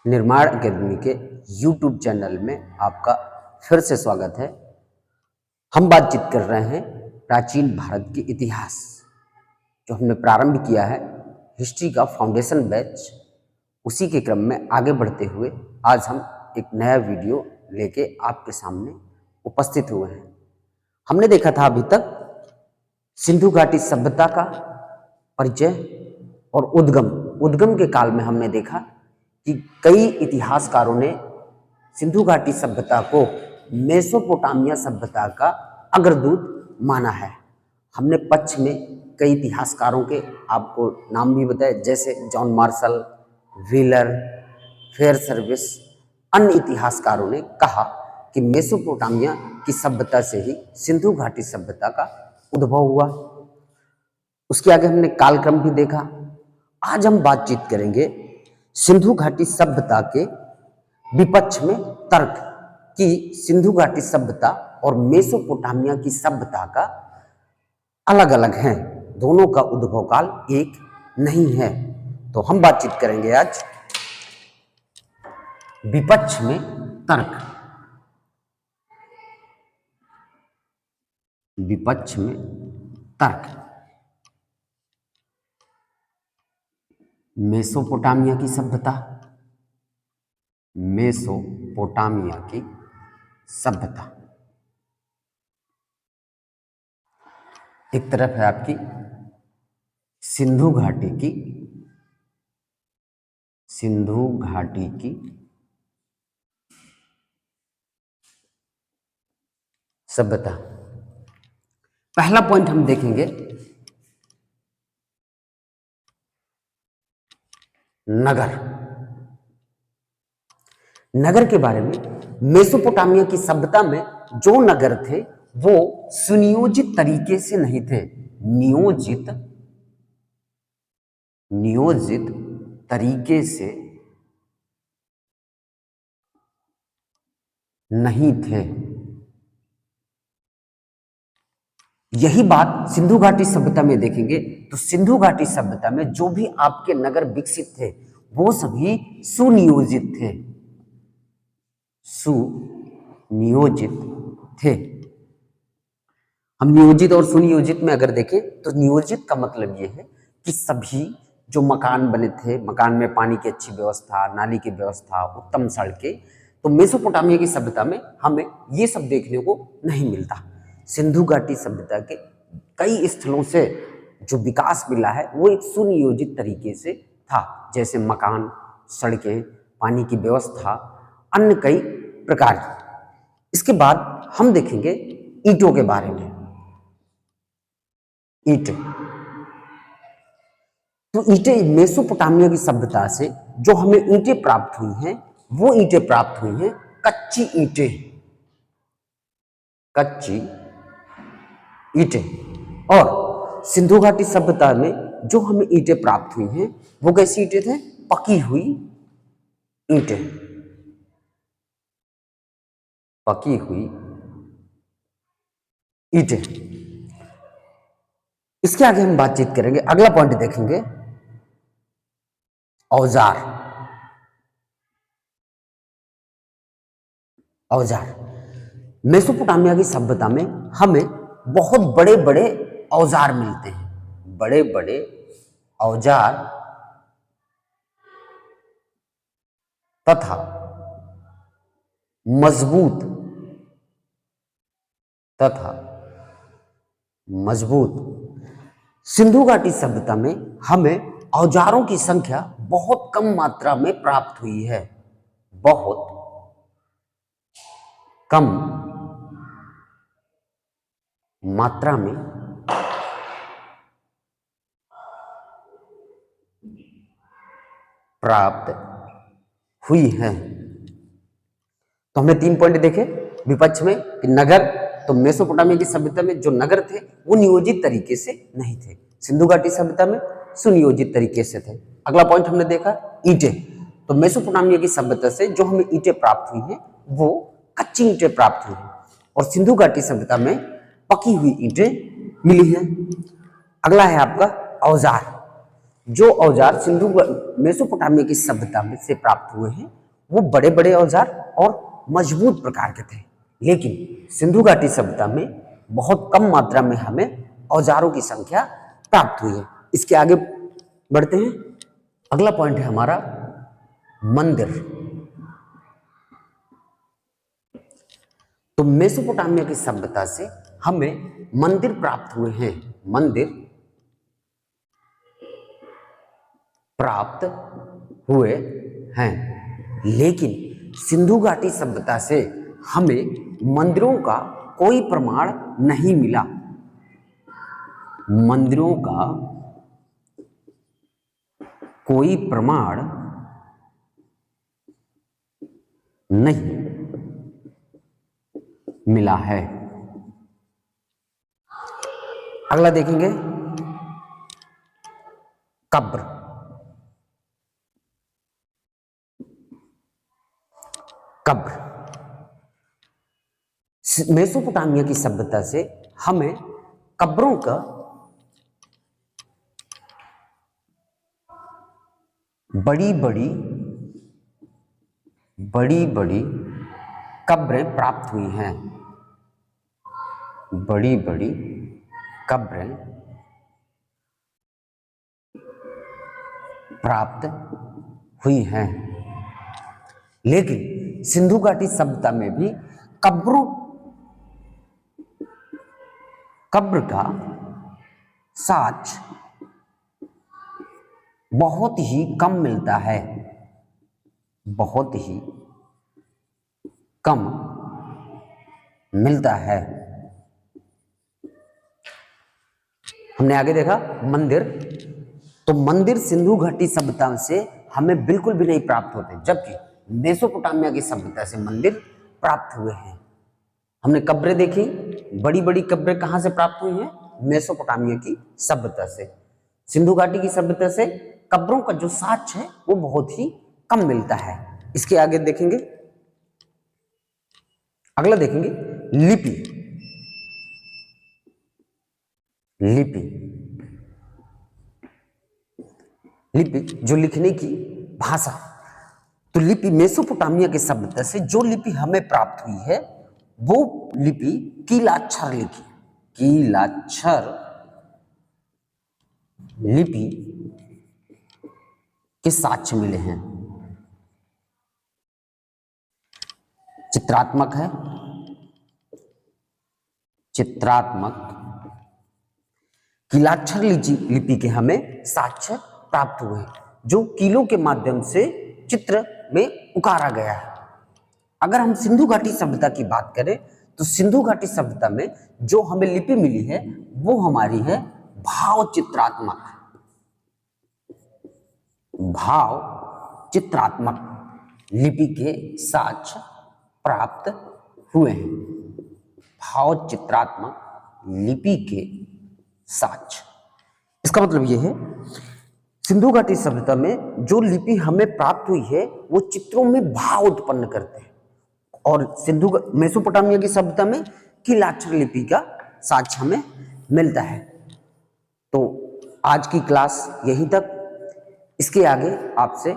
निर्माण अकेडमी के YouTube channel में आपका फिर से स्वागत है। हम बातचीत कर रहे हैं प्राचीन भारत के इतिहास, जो हमने प्रारंभ किया है हिस्ट्री का फाउंडेशन बैच। उसी के क्रम में आगे बढ़ते हुए आज हम एक नया वीडियो लेके आपके सामने उपस्थित हुए हैं। हमने देखा था अभी तक सिंधु घाटी सभ्यता का परिचय और उद्गम के काल में हमने देखा कि कई इतिहासकारों ने सिंधु घाटी सभ्यता को मेसोपोटामिया सभ्यता का अग्रदूत माना है। हमने पक्ष में कई इतिहासकारों के आपको नाम भी बताए, जैसे John Marshall, wheeler, fair service. अन्य इतिहासकारों ने कहा कि मेसोपोटामिया की सभ्यता से ही सिंधु घाटी सभ्यता का उद्भव हुआ। उसके आगे हमने कालक्रम भी देखा। आज हम बातचीत करेंगे सिंधु घाटी सभ्यता के विपक्ष में तर्क कि सिंधु घाटी सभ्यता और मेसोपोटामिया की सभ्यता का अलग अलग है, दोनों का उद्भव काल एक नहीं है। तो हम बातचीत करेंगे आज विपक्ष में तर्क। विपक्ष में तर्क मेसोपोटामिया की सभ्यता, मेसोपोटामिया की सभ्यता एक तरफ है आपकी सिंधु घाटी की सभ्यता। पहला पॉइंट हम देखेंगे नगर के बारे में। मेसोपोटामिया की सभ्यता में जो नगर थे वो सुनियोजित तरीके से नहीं थे, नियोजित तरीके से नहीं थे। यही बात सिंधु घाटी सभ्यता में देखेंगे तो सिंधु घाटी सभ्यता में जो भी आपके नगर विकसित थे वो सभी सुनियोजित थे। हम नियोजित और सुनियोजित में अगर देखें तो नियोजित का मतलब यह है कि सभी जो मकान बने थे, मकान में पानी की अच्छी व्यवस्था, नाली की व्यवस्था, उत्तम सड़कें, तो मेसोपोटामिया की सभ्यता में हमें ये सब देखने को नहीं मिलता। सिंधु घाटी सभ्यता के कई स्थलों से जो विकास मिला है वो एक सुनियोजित तरीके से था, जैसे मकान, सड़कें, पानी की व्यवस्था, अन्य कई प्रकार। इसके बाद हम देखेंगे ईंटों के बारे में। ईंटें मेसोपोटामिया की सभ्यता से जो हमें ईंटें प्राप्त हुई हैं वो ईंटें प्राप्त हुई हैं कच्ची ईंटें। और सिंधु घाटी सभ्यता में जो हमें ईंटें प्राप्त हुई हैं वो कैसी ईंटें थे? पकी हुई ईंटें। इसके आगे हम बातचीत करेंगे। अगला पॉइंट देखेंगे औजार। मेसोपोटामिया की सभ्यता में हमें बहुत बड़े बड़े औजार मिलते हैं, बड़े बड़े औजार तथा मजबूत। सिंधु घाटी सभ्यता में हमें औजारों की संख्या बहुत कम मात्रा में प्राप्त हुई है, बहुत कम मात्रा में प्राप्त हुई है। तो हमने 3 पॉइंट देखे विपक्ष में कि नगर, तो मेसोपोटामिया की सभ्यता में जो नगर थे वो नियोजित तरीके से नहीं थे, सिंधु घाटी सभ्यता में सुनियोजित तरीके से थे। अगला पॉइंट हमने देखा ईंटें। तो मेसोपोटामिया की सभ्यता से जो हमें ईंटें प्राप्त हुई हैं वो कच्ची ईंटें प्राप्त हुई हैं और सिंधु घाटी सभ्यता में पकी हुई ईंटें मिली हैं। अगला है आपका औजार। जो औजार सिंधु मेसोपोटामिया की सभ्यता में से प्राप्त हुए हैं वो बड़े बड़े औजार और मजबूत प्रकार के थे, लेकिन सिंधु घाटी सभ्यता में बहुत कम मात्रा में हमें औजारों की संख्या प्राप्त हुई है। इसके आगे बढ़ते हैं। अगला पॉइंट है हमारा मंदिर। तो मेसोपोटामिया की सभ्यता से हमें मंदिर प्राप्त हुए हैं, मंदिर प्राप्त हुए हैं, लेकिन सिंधु घाटी सभ्यता से हमें मंदिरों का कोई प्रमाण नहीं मिला। मंदिरों का कोई प्रमाण नहीं मिला है। अगला देखेंगे कब्र। कब्र मेसोपोटामिया की सभ्यता से हमें कब्रों का बड़ी बड़ी कब्रें प्राप्त हुई हैं। बड़ी बड़ी कब्रें प्राप्त हुई हैं, लेकिन सिंधु घाटी सभ्यता में भी कब्र का साक्ष्य बहुत ही कम मिलता है, बहुत ही कम मिलता है। हमने आगे देखा मंदिर। तो मंदिर सिंधु घाटी सभ्यता से हमें बिल्कुल भी नहीं प्राप्त होते, जबकि मेसोपोटामिया की सभ्यता से मंदिर प्राप्त हुए हैं। हमने कब्रें देखी, बड़ी बड़ी कब्रें कहां से प्राप्त हुई हैं? मेसोपोटामिया की सभ्यता से। सिंधु घाटी की सभ्यता से कब्रों का जो साक्ष्य है वो बहुत ही कम मिलता है। इसके आगे देखेंगे, अगला देखेंगे लिपि। लिपि लिपि जो लिखने की भाषा। तो लिपि मेसोपोटामिया के सभ्यता से जो लिपि हमें प्राप्त हुई है वो लिपि कीलाक्षर लिपि। कीलाक्षर लिपि के साक्ष्य मिले हैं। चित्रात्मक है, चित्रात्मक कीलाक्षर लिपि के हमें साक्ष्य प्राप्त हुए, जो कीलों के माध्यम से चित्र में उकारा गया है। अगर हम सिंधु घाटी सभ्यता की बात करें तो सिंधु घाटी सभ्यता में जो हमें लिपि मिली है वो हमारी है भाव चित्रात्मक। भाव चित्रात्मक लिपि के साक्ष्य प्राप्त हुए हैं। भाव चित्रात्मक लिपि के साक्ष्य, इसका मतलब यह है सिंधु घाटी सभ्यता में जो लिपि हमें प्राप्त हुई है वो चित्रों में भाव उत्पन्न करते हैं, और सिंधु मेसोपोटामिया की सभ्यता में कीलाक्षर लिपि का साक्ष्य हमें मिलता है। तो आज की क्लास यहीं तक। इसके आगे आपसे